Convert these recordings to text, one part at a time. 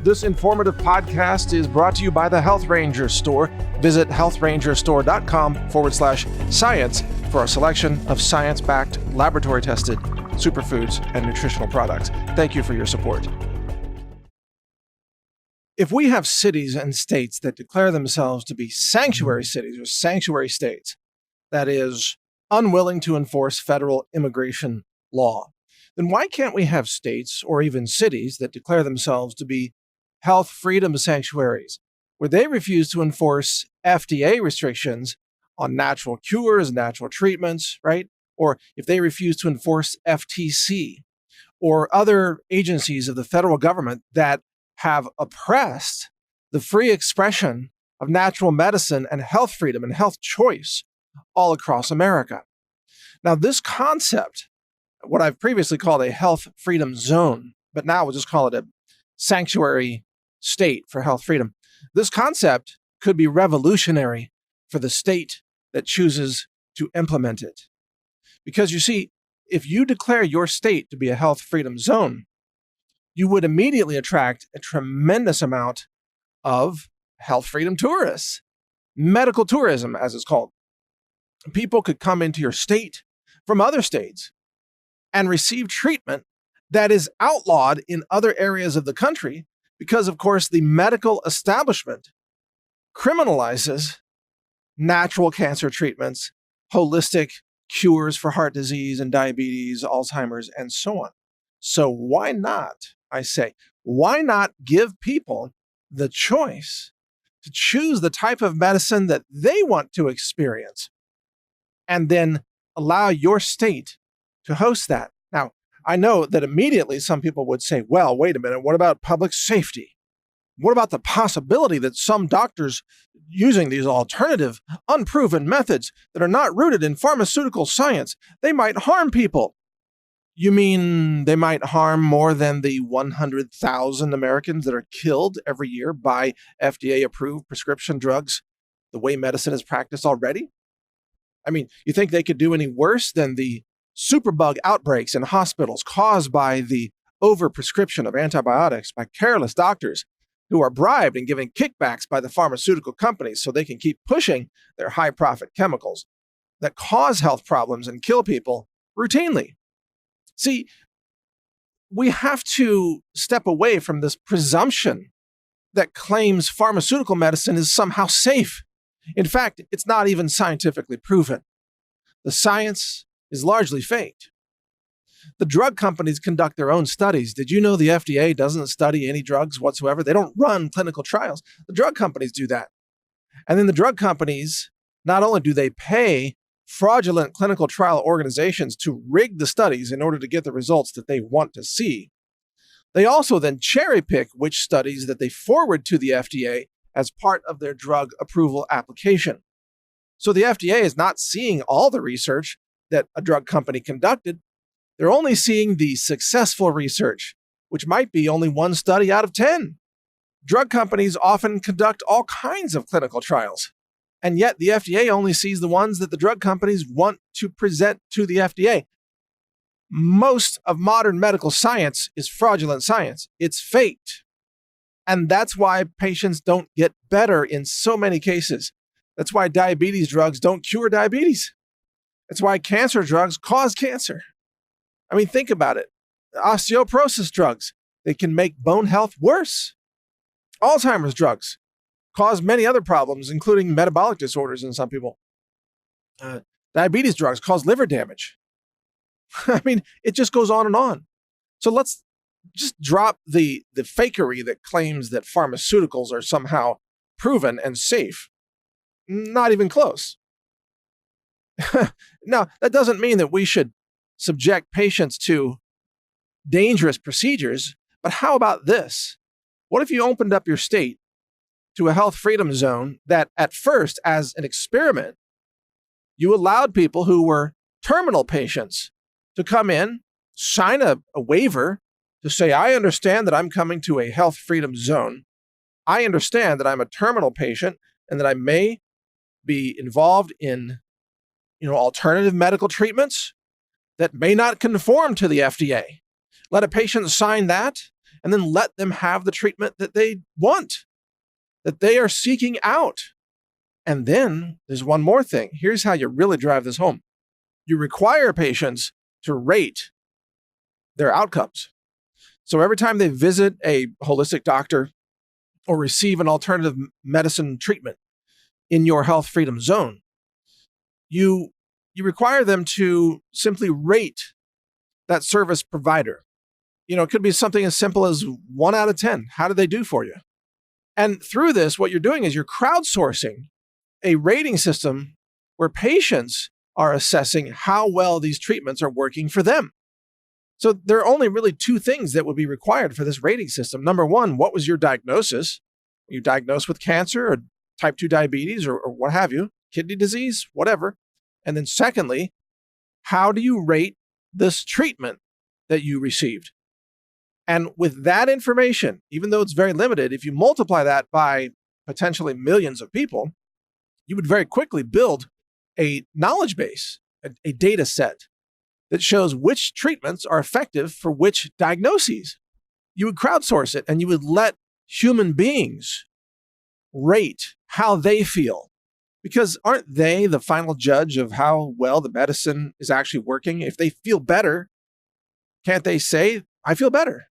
This informative podcast is brought to you by the Health Ranger Store. Visit healthrangerstore.com/science for a selection of science-backed, laboratory-tested superfoods and nutritional products. Thank you for your support. If we have cities and states that declare themselves to be sanctuary cities or sanctuary states, that is, unwilling to enforce federal immigration law, then why can't we have states or even cities that declare themselves to be health freedom sanctuaries, where they refuse to enforce FDA restrictions on natural cures, natural treatments, right? Or if they refuse to enforce FTC or other agencies of the federal government that have oppressed the free expression of natural medicine and health freedom and health choice all across America. Now, this concept, what I've previously called a health freedom zone, but now we'll just call it a sanctuary state for health freedom. This concept could be revolutionary for the state that chooses to implement it. Because you see, if you declare your state to be a health freedom zone, you would immediately attract a tremendous amount of health freedom tourists, medical tourism, as it's called. People could come into your state from other states and receive treatment that is outlawed in other areas of the country because, of course, the medical establishment criminalizes natural cancer treatments, holistic cures for heart disease and diabetes, Alzheimer's, and so on. So why not, I say, why not give people the choice to choose the type of medicine that they want to experience and then allow your state to host that? Now, I know that immediately some people would say, well, wait a minute, what about public safety? What about the possibility that some doctors using these alternative, unproven methods that are not rooted in pharmaceutical science, they might harm people? You mean they might harm more than the 100,000 Americans that are killed every year by FDA-approved prescription drugs, the way medicine is practiced already? I mean, you think they could do any worse than the superbug outbreaks in hospitals caused by the overprescription of antibiotics by careless doctors who are bribed and given kickbacks by the pharmaceutical companies so they can keep pushing their high-profit chemicals that cause health problems and kill people routinely? See, we have to step away from this presumption that claims pharmaceutical medicine is somehow safe. In fact, it's not even scientifically proven. The science is largely faked. The drug companies conduct their own studies. Did you know the FDA doesn't study any drugs whatsoever? They don't run clinical trials. The drug companies do that. And then the drug companies, not only do they pay fraudulent clinical trial organizations to rig the studies in order to get the results that they want to see, they also then cherry pick which studies that they forward to the FDA as part of their drug approval application. So the FDA is not seeing all the research that a drug company conducted. They're only seeing the successful research, which might be only one study out of 10. Drug companies often conduct all kinds of clinical trials, and yet the FDA only sees the ones that the drug companies want to present to the FDA. Most of modern medical science is fraudulent science. It's faked. And that's why patients don't get better in so many cases. That's why diabetes drugs don't cure diabetes. That's why cancer drugs cause cancer. I mean, think about it. Osteoporosis drugs, they can make bone health worse. Alzheimer's drugs cause many other problems, including metabolic disorders in some people. Diabetes drugs cause liver damage. I mean, it just goes on and on. So let's just drop the fakery that claims that pharmaceuticals are somehow proven and safe. Not even close. Now, that doesn't mean that we should subject patients to dangerous procedures, but how about this? What if you opened up your state to a health freedom zone that at first, as an experiment, you allowed people who were terminal patients to come in, sign a waiver to say, I understand that I'm coming to a health freedom zone. I understand that I'm a terminal patient and that I may be involved in, alternative medical treatments that may not conform to the FDA. Let a patient sign that, and then let them have the treatment that they want, that they are seeking out. And then there's one more thing. Here's how you really drive this home. You require patients to rate their outcomes. So every time they visit a holistic doctor or receive an alternative medicine treatment in your health freedom zone, you require them to simply rate that service provider. It could be something as simple as 1 out of 10. How did they do for you? And through this, what you're doing is you're crowdsourcing a rating system where patients are assessing how well these treatments are working for them. So there are only really 2 things that would be required for this rating system. Number 1, what was your diagnosis? Were you diagnosed with cancer or type 2 diabetes or what have you, kidney disease, whatever. And then secondly, how do you rate this treatment that you received? And with that information, even though it's very limited, if you multiply that by potentially millions of people, you would very quickly build a knowledge base, a data set that shows which treatments are effective for which diagnoses. You would crowdsource it and you would let human beings rate how they feel. Because aren't they the final judge of how well the medicine is actually working? If they feel better, can't they say, I feel better?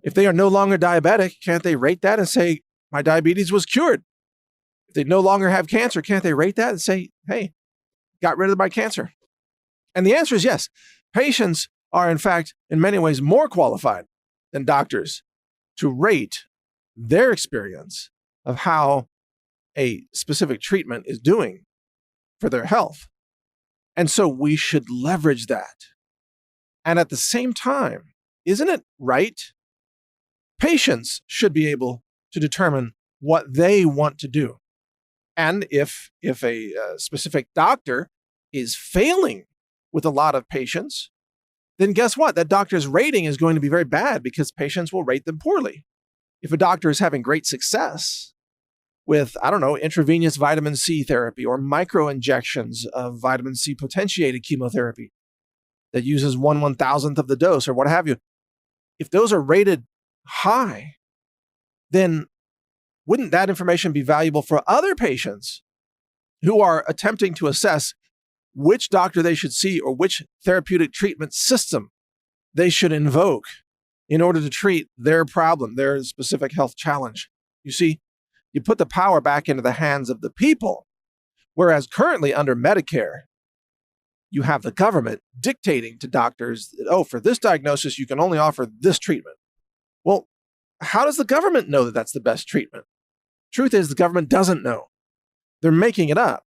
If they are no longer diabetic, can't they rate that and say, my diabetes was cured? If they no longer have cancer, can't they rate that and say, hey, got rid of my cancer? And the answer is yes. Patients are, in fact, in many ways more qualified than doctors to rate their experience of how a specific treatment is doing for their health. And so we should leverage that. And at the same time, isn't it right? Patients should be able to determine what they want to do. And if a specific doctor is failing with a lot of patients, then guess what? That doctor's rating is going to be very bad because patients will rate them poorly. If a doctor is having great success with, intravenous vitamin C therapy or micro-injections of vitamin C potentiated chemotherapy that uses 1/1000th of the dose or what have you, if those are rated high, then wouldn't that information be valuable for other patients who are attempting to assess which doctor they should see or which therapeutic treatment system they should invoke in order to treat their problem, their specific health challenge? You see, you put the power back into the hands of the people, whereas currently under Medicare, you have the government dictating to doctors that, for this diagnosis, you can only offer this treatment. Well, how does the government know that that's the best treatment? Truth is, the government doesn't know. They're making it up.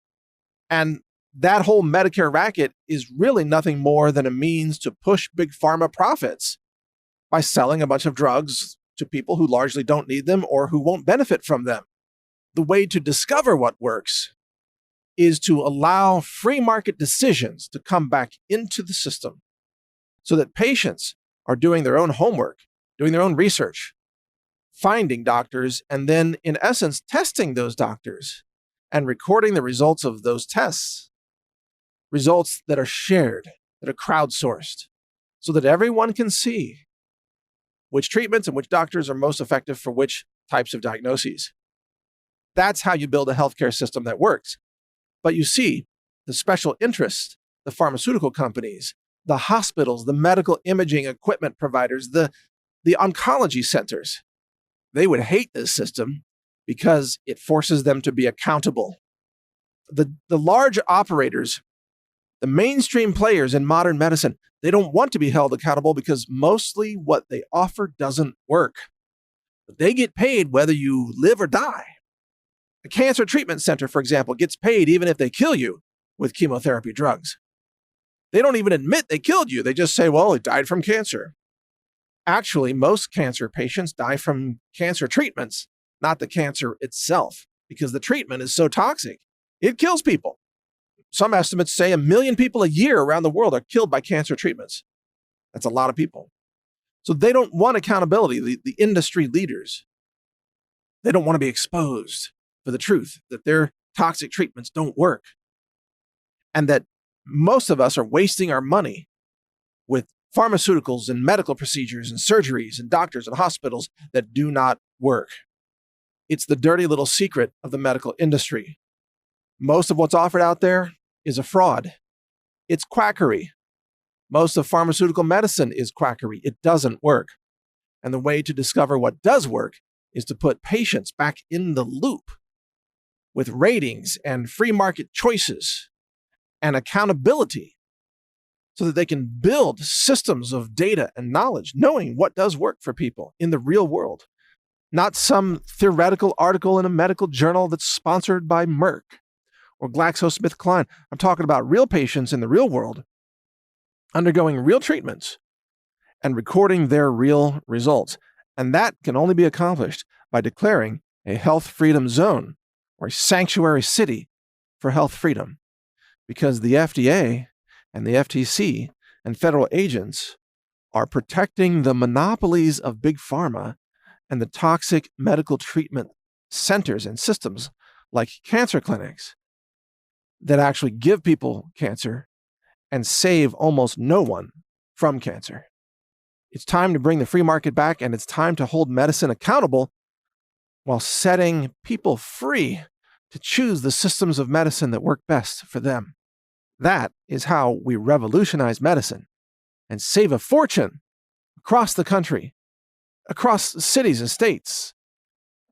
And that whole Medicare racket is really nothing more than a means to push big pharma profits by selling a bunch of drugs to people who largely don't need them or who won't benefit from them. The way to discover what works is to allow free market decisions to come back into the system so that patients are doing their own homework, doing their own research, finding doctors, and then, in essence, testing those doctors and recording the results of those tests, results that are shared, that are crowdsourced, so that everyone can see which treatments and which doctors are most effective for which types of diagnoses. That's how you build a healthcare system that works. But you see, the special interests, the pharmaceutical companies, the hospitals, the medical imaging equipment providers, the oncology centers, they would hate this system because it forces them to be accountable. The large operators, the mainstream players in modern medicine, they don't want to be held accountable because mostly what they offer doesn't work. But they get paid whether you live or die. A cancer treatment center, for example, gets paid even if they kill you with chemotherapy drugs. They don't even admit they killed you. They just say, well, it died from cancer. Actually, most cancer patients die from cancer treatments, not the cancer itself, because the treatment is so toxic. It kills people. Some estimates say 1 million people a year around the world are killed by cancer treatments. That's a lot of people. So they don't want accountability, the industry leaders. They don't want to be exposed for the truth that their toxic treatments don't work. And that most of us are wasting our money with pharmaceuticals and medical procedures and surgeries and doctors and hospitals that do not work. It's the dirty little secret of the medical industry. Most of what's offered out there is a fraud. It's quackery. Most of pharmaceutical medicine is quackery. It doesn't work. And the way to discover what does work is to put patients back in the loop with ratings and free market choices and accountability so that they can build systems of data and knowledge, knowing what does work for people in the real world. Not some theoretical article in a medical journal that's sponsored by Merck or GlaxoSmithKline. I'm talking about real patients in the real world undergoing real treatments and recording their real results. And that can only be accomplished by declaring a health freedom zone or a sanctuary city for health freedom. Because the FDA and the FTC and federal agents are protecting the monopolies of big pharma and the toxic medical treatment centers and systems like cancer clinics that actually give people cancer and save almost no one from cancer. It's time to bring the free market back, and it's time to hold medicine accountable while setting people free to choose the systems of medicine that work best for them. That is how we revolutionize medicine and save a fortune across the country, across cities and states,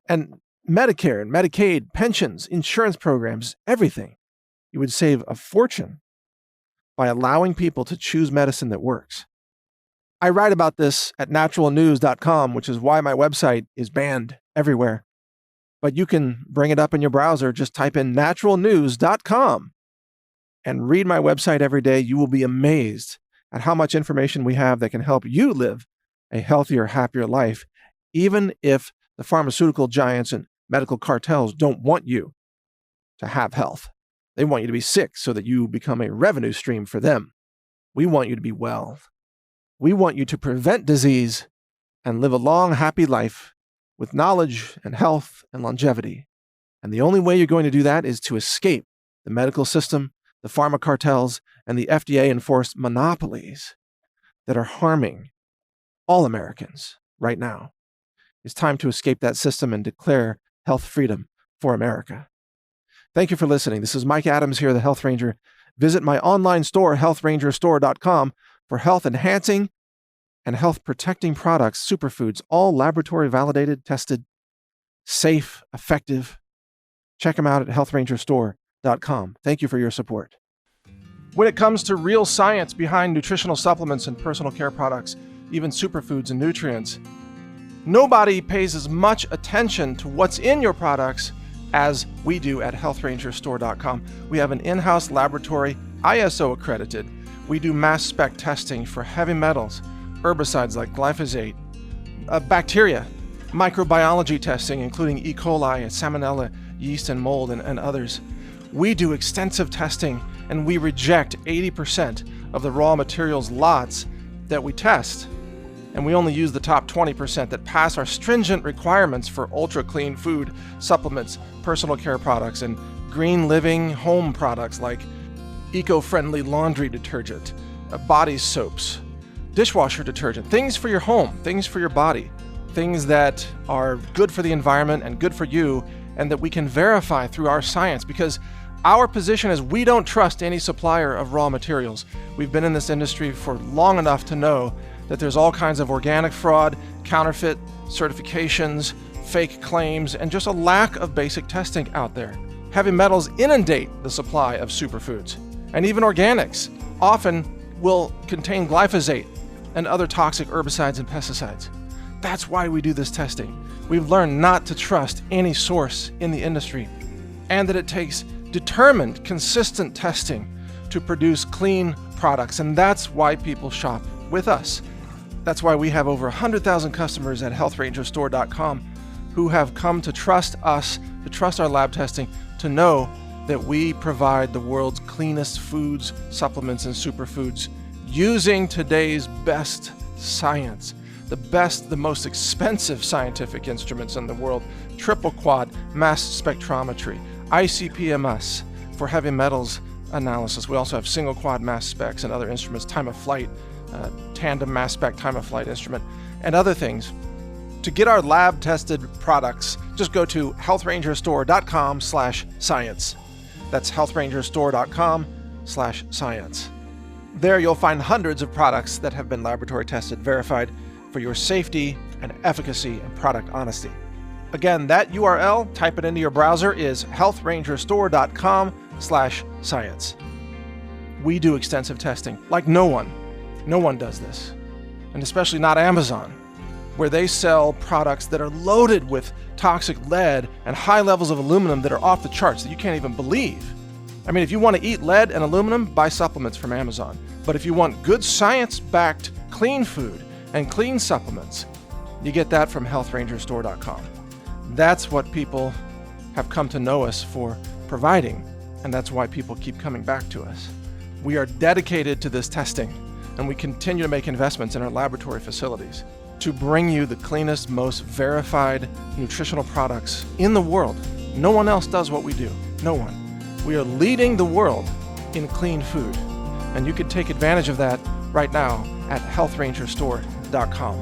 and Medicare and Medicaid, pensions, insurance programs, everything. You would save a fortune by allowing people to choose medicine that works. I write about this at NaturalNews.com, which is why my website is banned everywhere. But you can bring it up in your browser. Just type in NaturalNews.com and read my website every day. You will be amazed at how much information we have that can help you live a healthier, happier life, even if the pharmaceutical giants and medical cartels don't want you to have health. They want you to be sick so that you become a revenue stream for them. We want you to be well. We want you to prevent disease and live a long, happy life with knowledge and health and longevity. And the only way you're going to do that is to escape the medical system, the pharma cartels, and the FDA-enforced monopolies that are harming all Americans right now. It's time to escape that system and declare health freedom for America. Thank you for listening. This is Mike Adams here, the Health Ranger. Visit my online store, healthrangerstore.com, for health-enhancing and health-protecting products, superfoods, all laboratory-validated, tested, safe, effective. Check them out at healthrangerstore.com. Thank you for your support. When it comes to real science behind nutritional supplements and personal care products, even superfoods and nutrients, nobody pays as much attention to what's in your products as we do at healthrangerstore.com. We have an in-house laboratory, ISO accredited. We do mass spec testing for heavy metals, herbicides like glyphosate, bacteria, microbiology testing, including E. coli and salmonella, yeast and mold, and others. We do extensive testing, and we reject 80% of the raw materials lots that we test. And we only use the top 20% that pass our stringent requirements for ultra-clean food, supplements, personal care products, and green living home products like eco-friendly laundry detergent, body soaps, dishwasher detergent, things for your home, things for your body, things that are good for the environment and good for you, and that we can verify through our science, because our position is we don't trust any supplier of raw materials. We've been in this industry for long enough to know that there's all kinds of organic fraud, counterfeit certifications, fake claims, and just a lack of basic testing out there. Heavy metals inundate the supply of superfoods, and even organics often will contain glyphosate and other toxic herbicides and pesticides. That's why we do this testing. We've learned not to trust any source in the industry, and that it takes determined, consistent testing to produce clean products, and that's why people shop with us. That's why we have over 100,000 customers at healthrangerstore.com who have come to trust us, to trust our lab testing, to know that we provide the world's cleanest foods, supplements, and superfoods using today's best science, the best, the most expensive scientific instruments in the world, triple quad mass spectrometry, ICP-MS for heavy metals analysis. We also have single quad mass specs and other instruments, time of flight tandem mass spec time of flight instrument, and other things. To get our lab-tested products, just go to healthrangerstore.com/science. That's healthrangerstore.com/science. There you'll find hundreds of products that have been laboratory tested, verified for your safety and efficacy and product honesty. Again, that URL, type it into your browser, is healthrangerstore.com/science. We do extensive testing like no one. No one does this. And especially not Amazon, where they sell products that are loaded with toxic lead and high levels of aluminum that are off the charts that you can't even believe. I mean, if you want to eat lead and aluminum, buy supplements from Amazon. But if you want good science-backed clean food and clean supplements, you get that from healthrangerstore.com. That's what people have come to know us for providing, and that's why people keep coming back to us. We are dedicated to this testing, and we continue to make investments in our laboratory facilities to bring you the cleanest, most verified nutritional products in the world. No one else does what we do. No one. We are leading the world in clean food, and you can take advantage of that right now at healthrangerstore.com.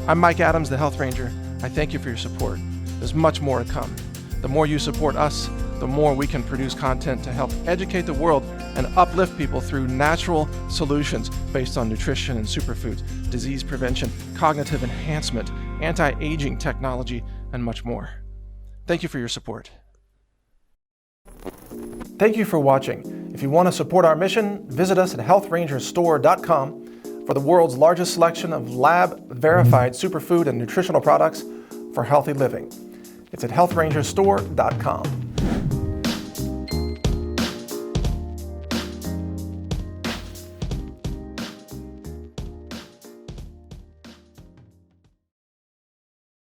I'm Mike Adams, the Health Ranger. I thank you for your support. There's much more to come. The more you support us, the more we can produce content to help educate the world and uplift people through natural solutions based on nutrition and superfoods, disease prevention, cognitive enhancement, anti-aging technology, and much more. Thank you for your support. Thank you for watching. If you want to support our mission, visit us at healthrangerstore.com for the world's largest selection of lab-verified superfood and nutritional products for healthy living. It's at healthrangerstore.com.